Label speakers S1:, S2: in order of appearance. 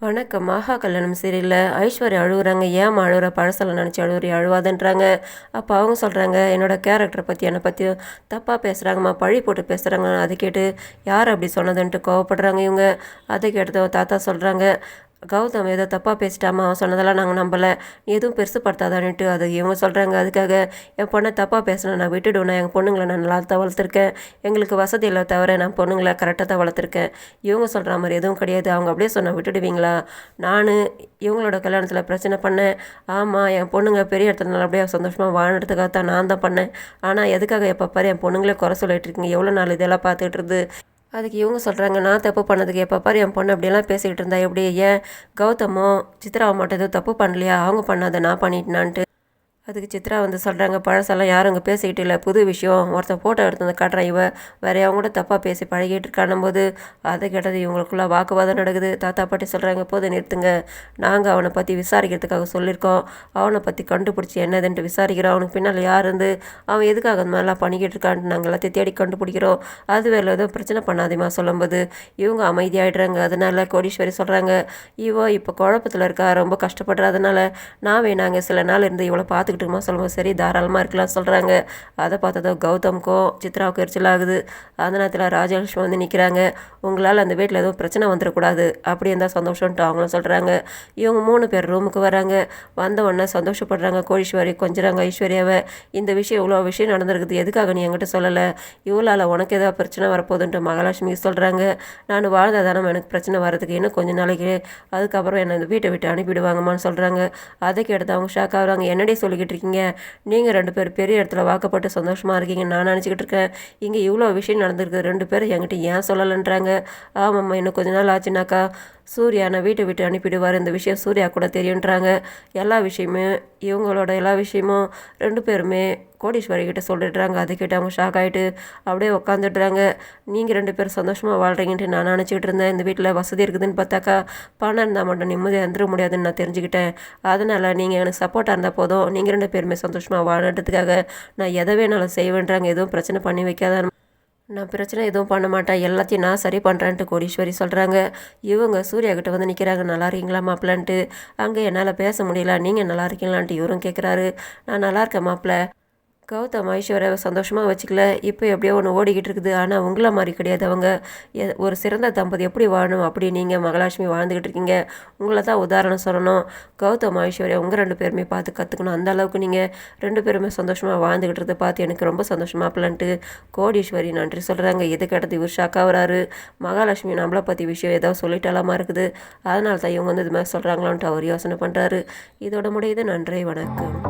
S1: வணக்கம். மகா கல்யாணம் சீரியல்ல ஐஸ்வர்யா அழுவுறாங்க. ஏம்மா அழுவுற? பழசெல்லாம் நினச்சி அழுவுறியா? அழுவாதன்றாங்க. அப்போ அவங்க சொல்கிறாங்க, என்னோட கேரக்டரை பற்றி என்னை பற்றி தப்பாக பேசுகிறாங்கம்மா, பழி போட்டு பேசுகிறாங்க. அதை கேட்டு யார் அப்படி சொன்னதுன்ட்டு கோவப்படுறாங்க இவங்க. அதை கேட்டது தாத்தா சொல்கிறாங்க, கௌதம் ஏதோ தப்பாக பேசிட்டாமா, அவன் சொன்னதெல்லாம் நாங்கள் நம்பலை, நீ எதுவும் பெருசுப்படுத்தாதான்ட்டு. அது இவங்க சொல்கிறாங்க, அதுக்காக என் பொண்ணை தப்பாக பேசினேன், நான் விட்டுடுவேன், எங்கள் பொண்ணுங்களை நான் நல்லா தான் வளர்த்துருக்கேன், எங்களுக்கு வசதி இல்லை தவிர நான் பொண்ணுங்களை கரெக்டாக தான் வளர்த்துருக்கேன். இவங்க சொல்கிற மாதிரி எதுவும் கிடையாது, அவங்க அப்படியே சொன்னால் விட்டுடுவீங்களா? நான் இவங்களோட கல்யாணத்தில் பிரச்சனை பண்ணேன். ஆமாம், என் பொண்ணுங்க பெரிய இடத்துல நல்லபடியாக சந்தோஷமாக வாழ்றதுக்காக தான் நான் தான் பண்ணேன். ஆனால் எதுக்காக எப்போ பாரு என் பொண்ணுங்களே குறை சொல்லிட்டு இருக்கீங்க? எவ்வளோ நாள் இதெல்லாம் பார்த்துக்கிட்டு இருந்து? அதுக்கு இவங்க சொல்கிறாங்க, நான் தப்பு பண்ணதுக்கு எப்போ பாரு என் பொண்ணு அப்படியெல்லாம் பேசிக்கிட்டு இருந்தா எப்படி? ஏன் கௌதமோ சித்ராவை மட்டும் எதுவும் தப்பு பண்ணலையா? அவங்க பண்ணாத நான் பண்ணிட்டேனான்ட்டு. அதுக்கு சித்ரா வந்து சொல்கிறாங்க, பழசெல்லாம் யாரும் இங்கே பேசிக்கிட்டு இல்லை, புது விஷயம், ஒருத்தன் ஃபோட்டோ எடுத்து வந்து காட்டுறான், வேறு அவங்க கூட தப்பாக பேசி பழகிட்டு இருக்கானும் போது அதை கேட்டது இவங்களுக்குள்ள வாக்குவாதம் நடக்குது. தாத்தா பாட்டி சொல்கிறாங்க, போது நிறுத்துங்க, நாங்கள் அவனை பற்றி விசாரிக்கிறதுக்காக சொல்லியிருக்கோம், அவனை பற்றி கண்டுபிடிச்சி என்னதுன்ட்டு விசாரிக்கிறோம், அவனுக்கு பின்னால் யார் இருந்து அவன் எதுக்காக அந்த மாதிரிலாம் பண்ணிக்கிட்டு இருக்கான்ட்டு நாங்கள் எல்லாத்தையும் தேடி கண்டுபிடிக்கிறோம், அது வேறு ஏதோ பிரச்சனை பண்ணாதேமா சொல்லும்போது இவங்க அமைதியாகிடுறாங்க. அதனால கோடீஸ்வரி சொல்கிறாங்க, இப்போ குழப்பத்தில் இருக்கா, ரொம்ப கஷ்டப்படுறதுனால நான் வேணாங்க சில நாள் இருந்து இவ்வளோ பார்த்துக்கிட்டு சொல்லுவோம், சரி தாராளமாக இருக்கலாம் சொல்கிறாங்க. அதை பார்த்ததோ கௌதம்க்கும் சித்ராவுக்கும் எரிச்சலாகுது. அந்த நேரத்தில் ராஜலட்சுமி வந்து நிற்கிறாங்க, உங்களால் அந்த வீட்டில் எதுவும் பிரச்சனை வந்துடக்கூடாது, அப்படி இருந்தால் சந்தோஷம்ன்ட்டு அவங்களும் சொல்கிறாங்க. இவங்க 3 பேர் ரூமுக்கு வராங்க. வந்த உடனே சந்தோஷப்படுறாங்க. கோடீஸ்வரி கொஞ்சறாங்க ஐஸ்வர்யாவை, இந்த விஷயம் இவ்வளோ விஷயம் நடந்திருக்குது, எதுக்காக நீ என்கிட்ட சொல்லலை? இவ்வளோ உனக்கு ஏதாவது பிரச்சனை வரப்போகுதுன்ட்டு மகாலட்சுமி சொல்கிறாங்க. நான் வாழ்ந்தாதானே எனக்கு பிரச்சனை வர்றதுக்கு இன்னும் கொஞ்சம் நாளைக்கு, அதுக்கப்புறம் என்னை இந்த வீட்டை விட்டு அனுப்பிடுவாங்கம்மான்னு சொல்கிறாங்க. அதை கேட்டு அவங்க ஷாக் ஆகுறாங்க. என்னடி சொல்லிக்கிட்டு இருக்கீங்க? நீங்கள் 2 பேர் பெரிய இடத்துல வாக்கப்பட்டு சந்தோஷமாக இருக்கீங்கன்னு நான் நினச்சிக்கிட்டு இருக்கேன், இங்கே இவ்வளோ விஷயம் நடந்திருக்கு, 2 பேரும் என்கிட்ட ஏன் சொல்லலைன்றாங்க. ஆமாம்மா, இன்னும் கொஞ்ச நாள் ஆச்சுனாக்கா சூர்யா நான் வீட்டை விட்டு அனுப்பிடுவார், இந்த விஷயம் சூர்யா கூட தெரியுன்றாங்க. எல்லா விஷயமே இவங்களோட எல்லா விஷயமும் 2 பேருமே கோடீஸ்வரி கிட்ட சொல்லிடுறாங்க. அதை கேட்டு அவங்க ஷாக் ஆகிட்டு அப்படியே உட்காந்துடுறாங்க. நீங்கள் 2 பேரும் சந்தோஷமாக வாழ்கிறீங்கன்ட்டு நான் நினச்சிக்கிட்டு இருந்தேன், இந்த வீட்டில் வசதி இருக்குதுன்னு பார்த்தாக்கா பணம் இருந்தால் மட்டும் நிம்மதியாக இருந்துட முடியாதுன்னு நான் தெரிஞ்சுக்கிட்டேன். அதனால் நீங்கள் எனக்கு சப்போர்ட்டாக இருந்தால் போதும், நீங்கள் 2 பேருமே சந்தோஷமாக வாழ்றதுக்காக நான் எதை வேணாலும் செய்வேன்றாங்க. எதுவும் பிரச்சனை பண்ணி வைக்காத, நான் பிரச்சனை எதுவும் பண்ண மாட்டேன், எல்லாத்தையும் நான் சரி பண்ணுறேன்ட்டு கோடீஸ்வரி சொல்கிறாங்க. இவங்க சூர்யா கிட்ட வந்து நிற்கிறாங்க, நல்லா இருக்கீங்களா மாப்பிள்ளன்ட்டு. அங்கே என்னால் பேச முடியல, நீங்கள் நல்லா இருக்கீங்களான்ட்டு இவரும் கேட்குறாரு. நான் நல்லா இருக்கேன் மாப்பிள்ள, கௌதம் ஐஸ்வர்யாவை சந்தோஷமாக வச்சுக்கல, இப்போ எப்படியோ ஒன்று ஓடிக்கிட்டு இருக்குது, ஆனால் உங்களை மாதிரி கிடையாது அவங்க, ஒரு சிறந்த தம்பதி எப்படி வாழணும் அப்படி நீங்கள் மகாலட்சுமி வாழ்ந்துக்கிட்டு இருக்கீங்க, உங்களை தான் உதாரணம் சொல்லணும். கௌதம் ஐஸ்வர்யா உங்கள் 2 பேருமே பார்த்து கற்றுக்கணும், அந்த அளவுக்கு நீங்கள் 2 பேருமே சந்தோஷமாக வாழ்ந்துக்கிட்டு இருந்ததை பார்த்து எனக்கு ரொம்ப சந்தோஷமாக பிள்ளைன்ட்டு கோடீஸ்வரி நன்றி சொல்கிறாங்க. எது கேட்டது இவர் ஷாக்காக வராரு. மகாலட்சுமி நம்மளை பற்றி விஷயம் ஏதாவது சொல்லிட்டாலாமா இருக்குது, அதனால தான் இவங்க வந்து இது மாதிரி சொல்கிறாங்களான்ட்டு அவர் யோசனை பண்ணுறாரு. இதோட முடியுது. நன்றி, வணக்கம்.